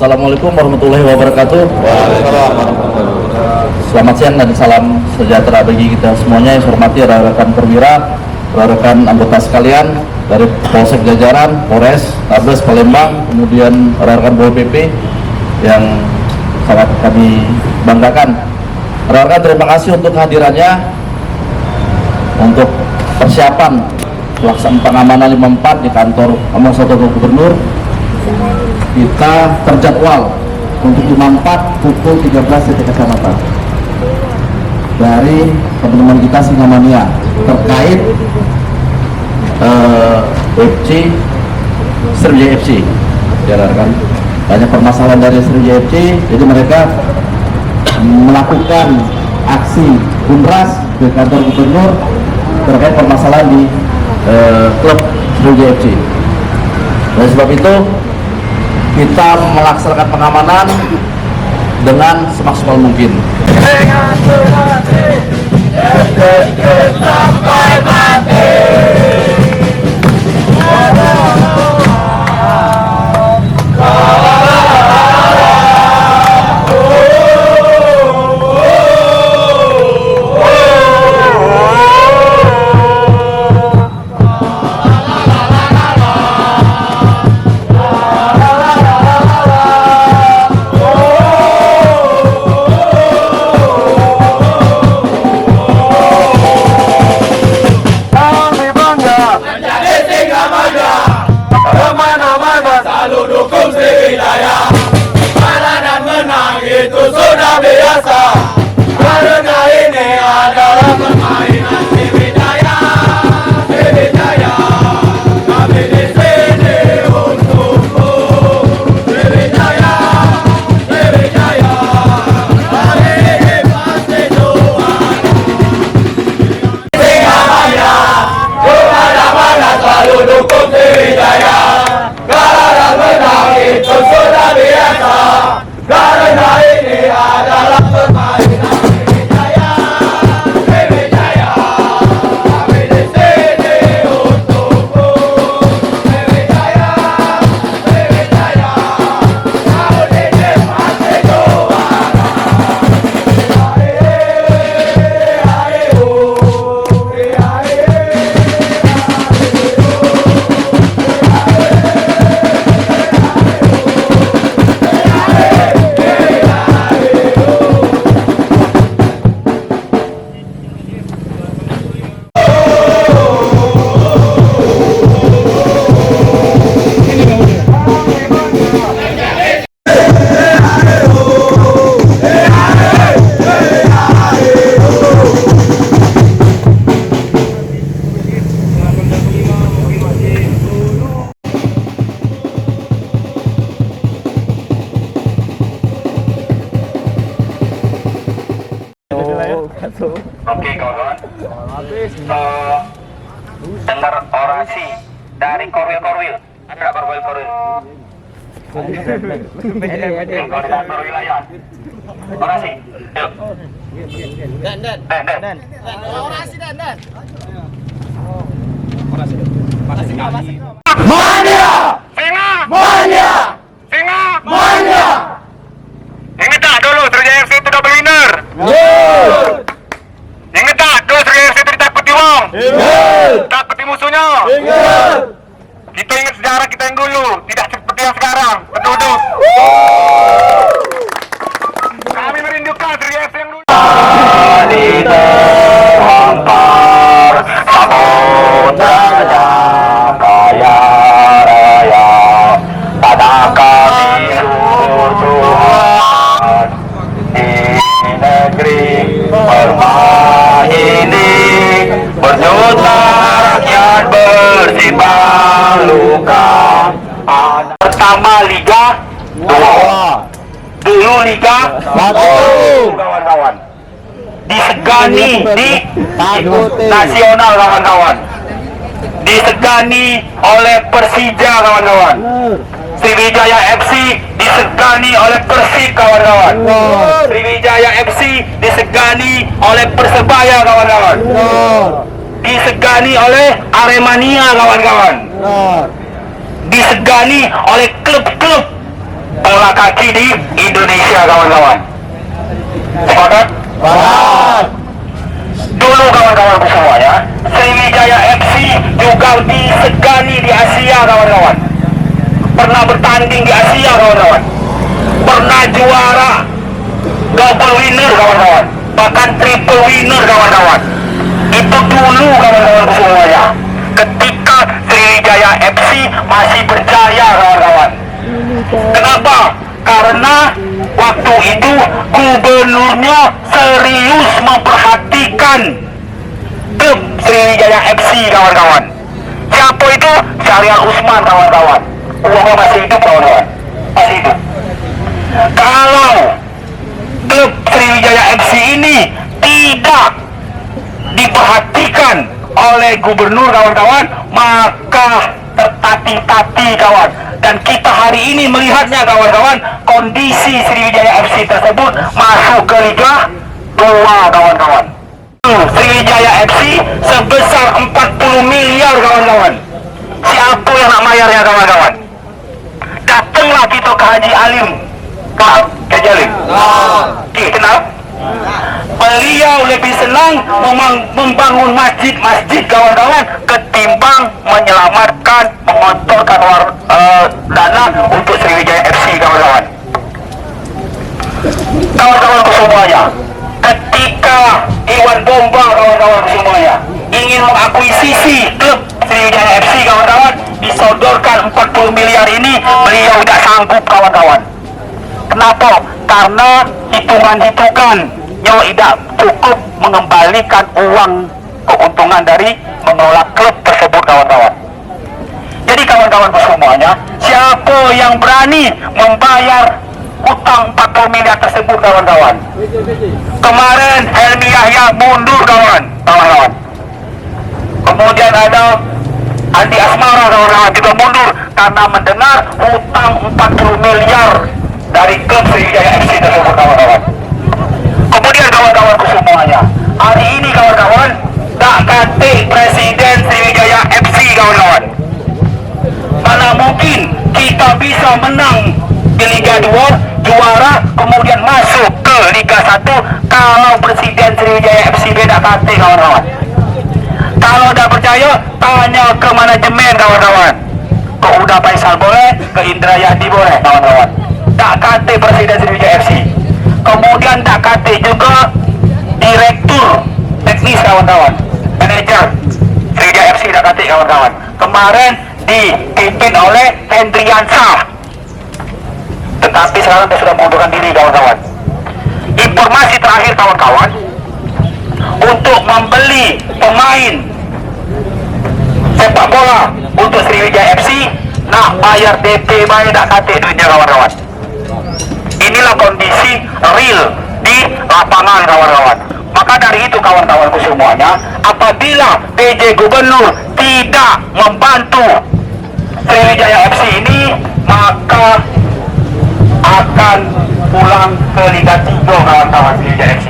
Assalamualaikum warahmatullahi wabarakatuh. Selamat siang dan salam sejahtera bagi kita semuanya. Yang saya hormati rekan-rekan perwira, rekan anggota sekalian dari Polsek Jajaran, Polres, Tabes Palembang, kemudian rekan Pol PP yang sangat kami banggakan. Rekan terima kasih untuk kehadirannya untuk persiapan pelaksanaan pengamanan 54 di kantor Omong Satu Gubernur. Kita terjadwal untuk 54 pukul 13 km dari teman-teman kita Singamania terkait FC Sriwijaya FC. Ya kan, banyak permasalahan dari Sriwijaya FC, jadi mereka melakukan aksi unras ke kantor gubernur terkait permasalahan di klub Sriwijaya FC. Oleh sebab itu kita melaksanakan pengamanan dengan semaksimal mungkin. Dengan sampai mati. Oke kawan-kawan, dengar orasi dari korwil-korwil. Ada nggak korwil-korwil? Koordinator wilayah. Orasi, yuk. Dan. Orasi dan. Mania! Singa! Mania! Singa! Mania! Ingat tak dulu Sriwijaya FC itu double winner? Ingat tak dulu Sriwijaya FC itu ditakuti wong? Takuti musuhnya? Kita ingat sejarah kita yang dulu, tidak seperti yang sekarang. Penduduk. Kami merindukan Sriwijaya FC yang dulu. Di terhampar samudera kaya raya, tanah kami Tuhan di negeri permai ini, berjuta rakyat bersimbah luka. Pertama Liga 2, dulu Liga 1, kawan-kawan. Disegani di nasional, kawan-kawan. Disegani oleh Persija, kawan-kawan. Sriwijaya FC disegani oleh Persik, kawan-kawan. Sriwijaya FC disegani oleh Persebaya, kawan-kawan. Disegani oleh Aremania, kawan-kawan. Disegani oleh klub-klub bola kaki di Indonesia, kawan-kawan. Sepakat? Dulu kawan-kawan semuanya, Sriwijaya FC juga disegani di Asia, kawan-kawan. Pernah bertanding di Asia, kawan-kawan. Pernah juara double winner, kawan-kawan. Bahkan triple winner, kawan-kawan. Itu dulu kawan-kawan semuanya, ketika Sriwijaya FC masih berjaya, kawan-kawan. Kenapa? Karena waktu itu gubernurnya serius memperhatikan klub Sriwijaya FC, kawan-kawan. Siapa itu? Syahrial Usman, kawan-kawan. Uangnya masih hidup, kawan-kawan. Masih hidup. Kalau klub Sriwijaya FC ini tidak diperhatikan oleh gubernur, kawan-kawan, maka tertati-tati, kawan. Dan kita hari ini melihatnya, kawan-kawan, kondisi Sriwijaya FC tersebut masuk ke Liga 2, kawan-kawan. Sriwijaya FC sebesar 40 miliar, kawan-kawan. Siapa yang nak bayarnya, kawan-kawan? Datanglah kita ke Haji Alim. Kenal? Haji Alim? Kenal? Beliau lebih senang membangun masjid-masjid, kawan-kawan, ketimbang menyelamatkan, mengontorkan dana untuk Sriwijaya FC, kawan-kawan. Kawan-kawan semuanya, ketika Iwan Bomba, kawan-kawan semuanya, ingin mengakuisisi klub Sriwijaya FC, kawan-kawan, disodorkan 40 miliar ini, beliau tidak sanggup, kawan-kawan. Kenapa? Karena hitungan-hitungannya tidak cukup mengembalikan uang keuntungan dari mengelola klub tersebut, kawan-kawan. Jadi kawan-kawan semuanya, siapa yang berani membayar utang 40 miliar tersebut, kawan-kawan? Kemarin Helmi Yahya mundur, kawan-kawan. Kemudian ada Andi Asmara, kawan-kawan, juga mundur karena mendengar utang 40 miliar dari klub Sriwijaya FC tersebut, kawan-kawan. Kemudian kawan-kawan semuanya, hari ini, kawan-kawan, tak kate Presiden Sriwijaya FC, kawan-kawan. Mana mungkin kita bisa menang di Liga 2, juara, kemudian masuk ke Liga 1 kalau Presiden Sriwijaya FC beda kate, kawan-kawan. Kalau tidak percaya, tanya ke manajemen, kawan-kawan. Ke Uda Faisal boleh, ke Indra Yadi boleh, kawan-kawan. Tak kate Presiden Sriwijaya FC. Kemudian tak kate juga Direktur Teknis, kawan-kawan. Manajer Sriwijaya FC tak kate, kawan-kawan. Kemarin dipimpin oleh Hendriansah, tetapi sekarang dia sudah mengundurkan diri, kawan-kawan. Informasi terakhir, kawan-kawan, untuk membeli pemain sepak bola untuk Sriwijaya FC, nak bayar DP, bayar tak kate duitnya, kawan-kawan. Inilah kondisi real di lapangan, kawan-kawan. Maka dari itu, kawan-kawanku semuanya, apabila PJ Gubernur tidak membantu Sriwijaya FC ini, maka akan pulang ke Liga 3, kawan-kawan, Sriwijaya FC.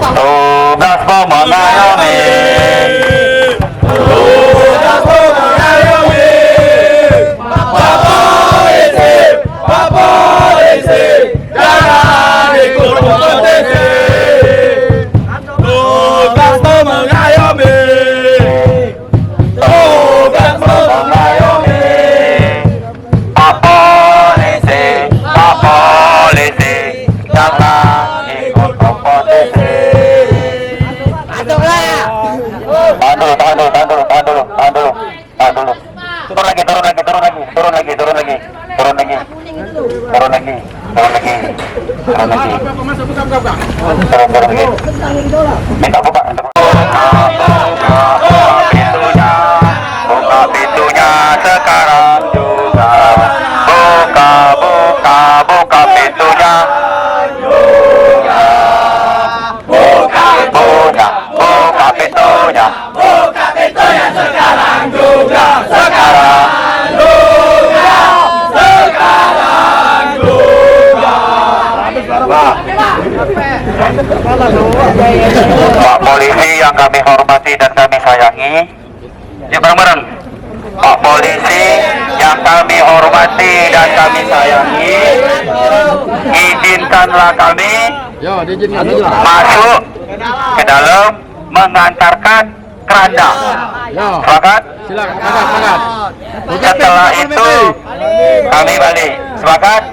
Tugas mengayomi. Pak Polisi, jangan ikut kompetisi. Tugas mengayomi. Tugas mengayomi. Pak Polisi, jangan ikut kompetisi. Turun lagi. Turun lagi. Minta buka. Buka pintunya sekarang juga. Buka pintunya. Buka pintunya. Sekarang juga. Pak Polisi yang kami hormati dan kami sayangi, ya bareng-bareng. Pak Polisi yang kami hormati dan kami sayangi, izinkanlah kami masuk ke dalam mengantarkan keranda. Sepakat? Silakan. Setelah itu kami balik. Sepakat?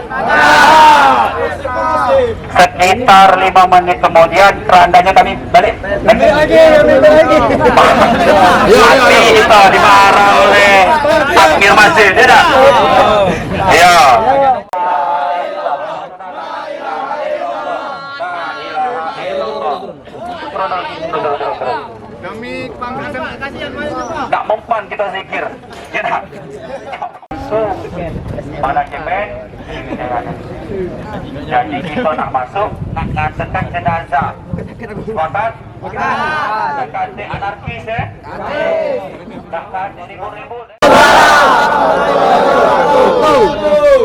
Sekitar 5 menit kemudian kerandanya kami balik. Lagi. Nanti kita dimarah oleh takmir masjid, tidak? Iya. Kami panggilan Nggak mempan kita zikir, ya tak? Mana cemen? Jadi kita nak masuk, nak ngantarkan jenazah. Sepakat? Nak kata anarkis, nak kata ribut-ribut.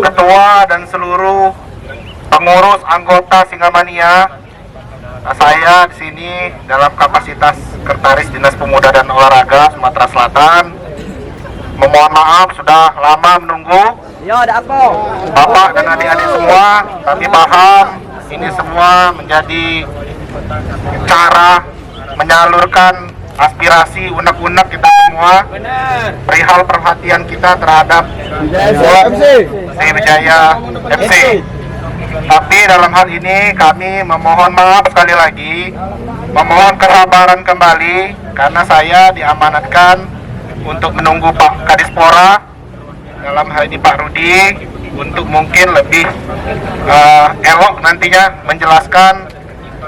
Ketua dan seluruh pengurus anggota Singamania, saya di sini dalam kapasitas Sekretaris Dinas Pemuda dan Olahraga Sumatera Selatan memohon maaf sudah lama menunggu. Bapak dan adik-adik semua, kami paham ini semua menjadi cara menyalurkan aspirasi unek-unek kita semua perihal perhatian kita terhadap Sriwijaya FC. Tapi dalam hal ini kami memohon maaf sekali lagi, memohon kesabaran kembali karena saya diamanatkan untuk menunggu Pak Kadispora, dalam hal ini Pak Rudi, untuk mungkin lebih elok nantinya menjelaskan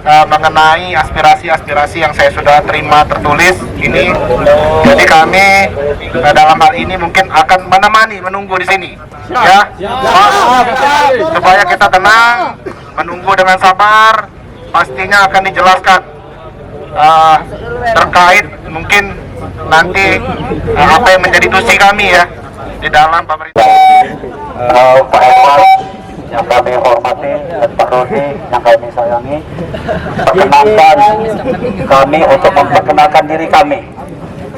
mengenai aspirasi-aspirasi yang saya sudah terima tertulis ini. Jadi kami dalam hal ini mungkin akan menemani menunggu di sini, ya, Pak, supaya kita tenang, menunggu dengan sabar. Pastinya akan dijelaskan terkait mungkin nanti apa yang menjadi tusi kami ya di dalam pemerintah. Pak Edward yang kami hormati dan Pak Rudi yang kami sayangi, perkenalkan kami untuk memperkenalkan diri kami.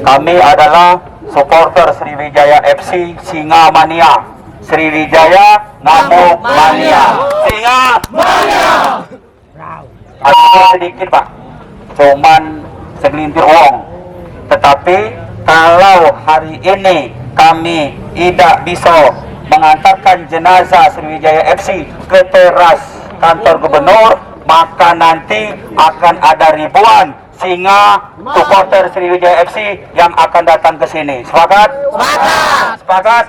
Kami adalah supporter Sriwijaya FC Singamania. Sriwijaya Ngamuk Mania. Singamania. Ada sedikit Pak, cuman segelintir uang. Tetapi kalau hari ini kami tidak bisa mengantarkan jenazah Sriwijaya FC ke teras kantor gubernur, maka nanti akan ada ribuan singa supporter Sriwijaya FC yang akan datang ke sini. Sepakat? Sepakat?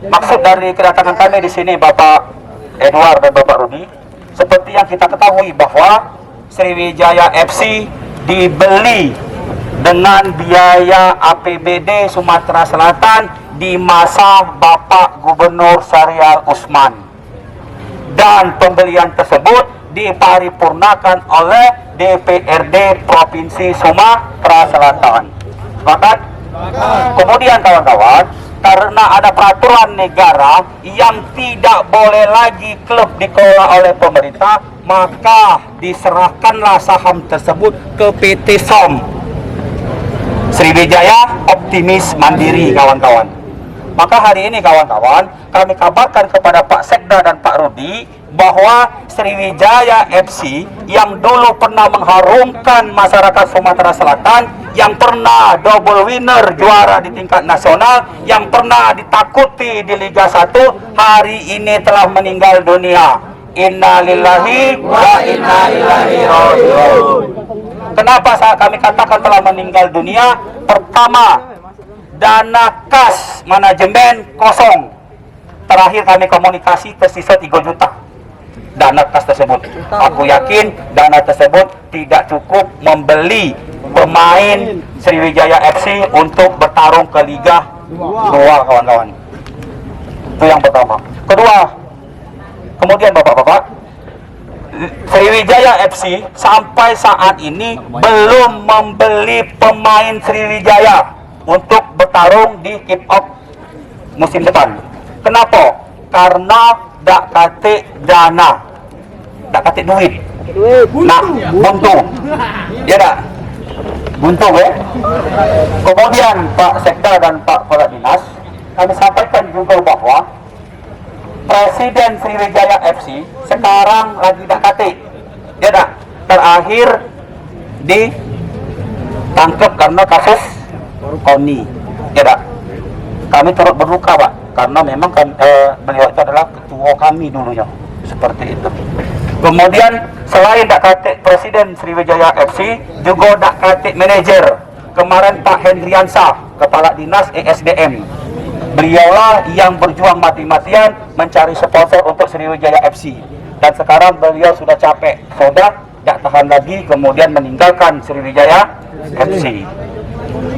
Maksud dari kedatangan kami di sini Bapak Edward dan Bapak Rudi, seperti yang kita ketahui bahwa Sriwijaya FC dibeli dengan biaya APBD Sumatera Selatan di masa Bapak Gubernur Syahrial Usman, dan pembelian tersebut diparipurnakan oleh DPRD Provinsi Sumatera Selatan. Sepakat? Kemudian kawan-kawan, karena ada peraturan negara yang tidak boleh lagi klub dikelola oleh pemerintah, maka diserahkanlah saham tersebut ke PT SOM, Sriwijaya Optimis Mandiri, kawan-kawan. Maka hari ini kawan-kawan, kami kabarkan kepada Pak Sekda dan Pak Rudi bahwa Sriwijaya FC yang dulu pernah mengharumkan masyarakat Sumatera Selatan, yang pernah double winner juara di tingkat nasional, yang pernah ditakuti di Liga 1, hari ini telah meninggal dunia. Innalillahi wa inna ilaihi raji'un. Kenapa kami katakan telah meninggal dunia? Pertama, dana kas manajemen kosong. Terakhir kami komunikasi tersisa 3 juta. dana kas tersebut. Aku yakin dana tersebut tidak cukup membeli pemain Sriwijaya FC untuk bertarung ke Liga 2, kawan-kawan. Itu yang pertama. Kedua, kemudian Bapak-bapak, Sriwijaya FC sampai saat ini belum membeli pemain Sriwijaya untuk bertarung di kick-off musim depan. Kenapa? Karena dak kate dana, dak kate duit. Nah, buntu. Ya dak? Buntu Kemudian Pak Sekda dan Pak Kepala Dinas, kami sampaikan juga bahwa Presiden Sriwijaya FC sekarang lagi dak kate. Ya dak? Terakhir ditangkap karena kasus KONI. Ya dak? Kami turut berduka, Pak, karena memang beliau itu adalah ketua kami dulunya, seperti itu. Kemudian selain dak katik Presiden Sriwijaya FC, juga dak katik manajer. Kemarin Pak Hendriansah, Kepala Dinas ESDM, beliaulah yang berjuang mati-matian mencari sponsor untuk Sriwijaya FC. Dan sekarang beliau sudah capek, sudah tidak tahan lagi, kemudian meninggalkan Sriwijaya FC.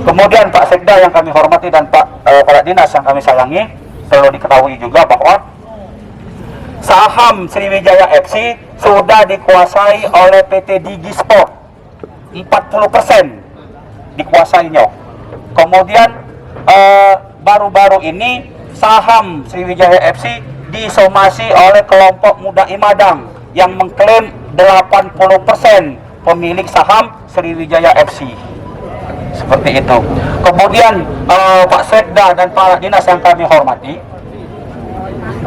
Kemudian Pak Sekda yang kami hormati dan Pak Kepala Dinas yang kami sayangi, perlu diketahui juga bahwa saham Sriwijaya FC sudah dikuasai oleh PT Digi Sport, 40% dikuasainya. Kemudian baru-baru ini saham Sriwijaya FC disomasi oleh kelompok Muda Imadang yang mengklaim 80% pemilik saham Sriwijaya FC. Seperti itu. Kemudian Pak Sekda dan Pak Dinas yang kami hormati,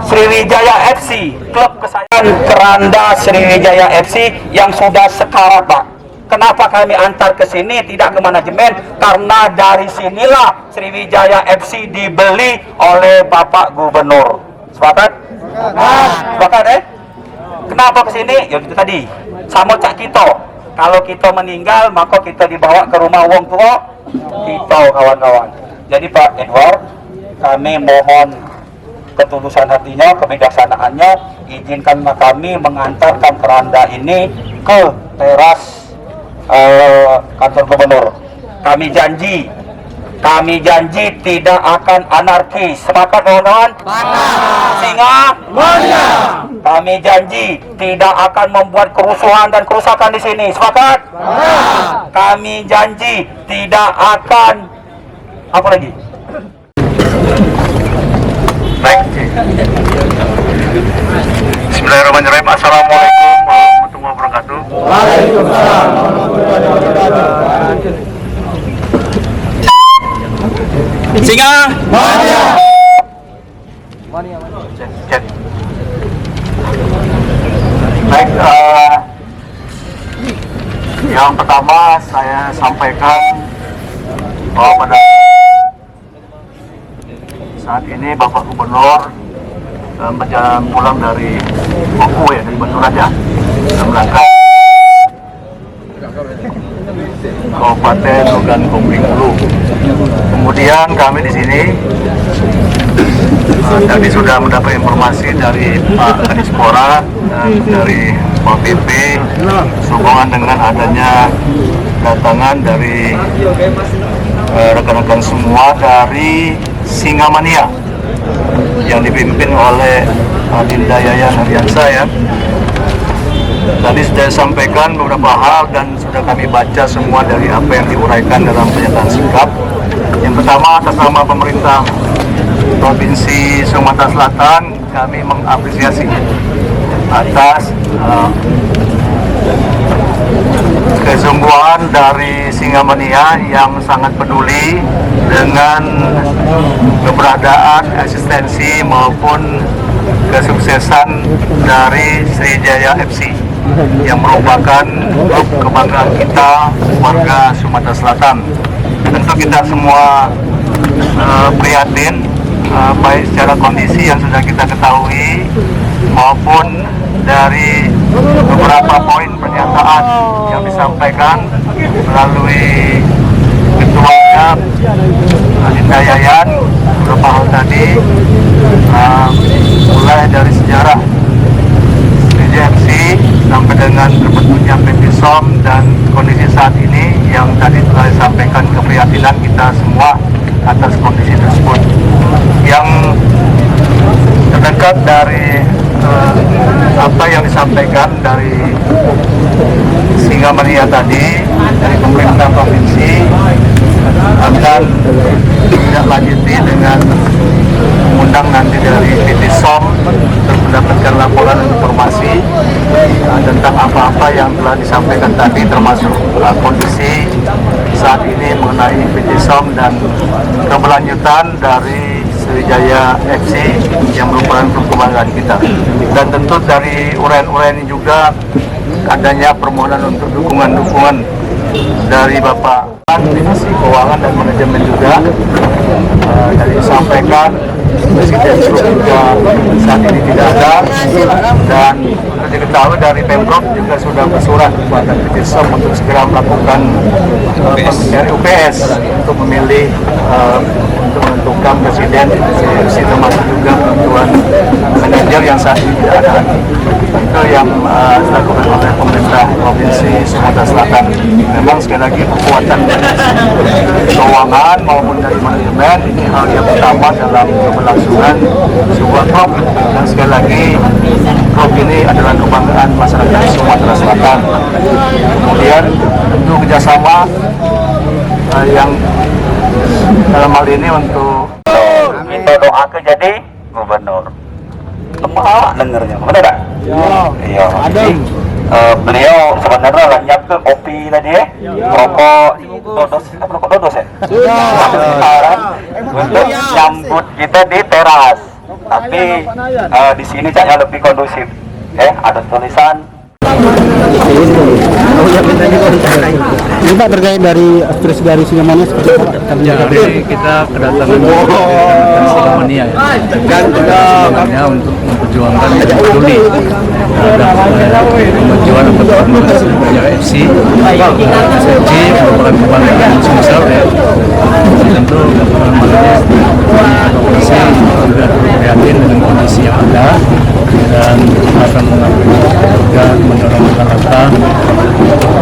Sriwijaya FC, klub kesayangan Keranda Sriwijaya FC yang sudah sekarat, Pak. Kenapa kami antar ke sini, tidak ke manajemen? Karena dari sinilah Sriwijaya FC dibeli oleh Bapak Gubernur. Sepakat? Sepakat, Kenapa ke sini? Ya itu tadi. Sama cak kita. Kalau kita meninggal, maka kita dibawa ke rumah wong tua kita, kawan-kawan. Jadi Pak Edward, kami mohon ketulusan hatinya, kebijaksanaannya, izinkanlah kami mengantarkan Keranda ini ke teras kantor gubernur. Kami janji tidak akan anarkis. Sepakat, kawan-kawan? Singa? Kami janji tidak akan membuat kerusuhan dan kerusakan di sini. Sepakat? Kami janji tidak akan apa lagi? Baik. Bismillahirrahmanirrahim. Assalamualaikum warahmatullahi wabarakatuh. Waalaikumsalam. Singa? Cek. Baik, yang pertama saya sampaikan bahwa pada saat ini Bapak Gubernur berjalan pulang dari Oku, dari Batu Raja, dalam rangka Kabupaten Logan Kumbing Hulu. Kemudian kami di sini tadi sudah mendapat informasi dari Pak Kadispora dan dari Pak PP sehubungan dengan adanya datangan dari rekan-rekan semua dari Singamania yang dipimpin oleh Adinda Yayan Ariansa, ya. Tadi sudah sampaikan beberapa hal dan sudah kami baca semua dari apa yang diuraikan dalam pernyataan sikap. Yang pertama, atas nama pemerintah Provinsi Sumatera Selatan, kami mengapresiasi atas kesungguhan dari Singamania yang sangat peduli dengan keberadaan, eksistensi maupun kesuksesan dari Sriwijaya FC yang merupakan klub kebanggaan kita warga Sumatera Selatan. Tentu kita semua prihatin baik secara kondisi yang sudah kita ketahui maupun dari beberapa poin pernyataan yang disampaikan melalui ketuanya Adinda Yayan beberapa hal tadi, mulai dari sejarah Sriwijaya dilihat dari apa yang disampaikan dari Singamania tadi dari pemerintah provinsi akan tidak lanjuti dengan mengundang nanti dari PT SOM untuk mendapatkan laporan dan informasi tentang apa-apa yang telah disampaikan tadi, termasuk kondisi saat ini mengenai PT SOM dan keberlanjutan dari Sriwijaya FC yang merupakan klub kebanggaan kita. Dan tentu dari uraian-uraian ini juga adanya permohonan untuk dukungan-dukungan dari Bapak Divisi Keuangan dan Manajemen juga dari disampaikan Presiden Klub juga saat ini tidak ada, dan seperti diketahui dari Pemprov juga sudah bersurat kepada PT SOM untuk segera melakukan RUPS untuk memilih untuk menentukan Presiden FC, termasuk juga penentuan manajer yang saat ini tidak ada. Itu yang dilakukan oleh pemerintah Provinsi Sumatera Selatan. Memang sekali lagi kekuatan keuangan maupun dari manajemen ini hal yang utama dalam keberlangsungan sebuah klub, dan sekali lagi klub ini adalah kebanggaan masyarakat Sumatera Selatan. Kemudian tentu kerjasama yang dalam hal ini untuk minta doa ke jadi gubernur. Apa dengernya? Benar tak? Iya. Jadi beliau sebenarnya lah nyiap ke kopi tadi rokok dodos, rokok dodos ya? Sekarang untuk nyambut kita di teras. Tapi di sini kayaknya lebih kondusif. Ada tulisan. Ini Pak terkait dari aspirasi dari Singamania seperti apa? Jadi kita kedatangan Singamania sebenarnya untuk memperjuangkan dan peduli terhadap kemajuan atau perkembangan Sriwijaya FC. FC merupakan kebanggaan Sumsel ya. Tentu kondisi juga prihatin dengan kondisi yang ada, dan akan juga mendorong langkah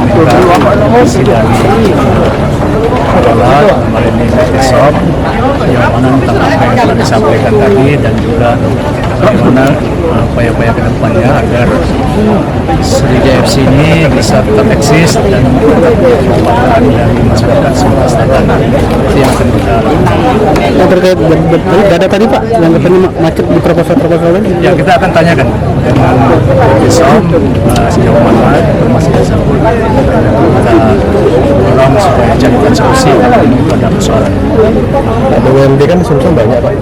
meminta isi dari kepala kemarin ini PT SOM yang mana tentang apa yang telah disampaikan tadi, dan juga bagaimana upaya-upaya ke depannya agar Sriwijaya FC ini bisa tetap eksis dan kebanggaan dari masyarakat Sumatera Selatan. Itu yang akan kita lakukan. Yang terkait data tadi Pak, yang katanya macet di proposal-proposal lain? Ya, kita akan tanyakan dengan PT SOM sejauh mana informasi tersebut. Kita dorong supaya carikan solusi pada persoalan. Ada WMD kan Sumsel banyak Pak.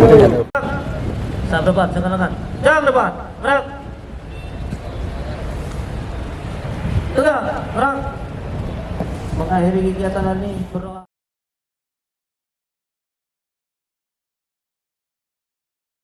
Saat depan, silakan. Jangan depan, gerak. Tegak, gerak. Mengakhiri kegiatan ini berdoa.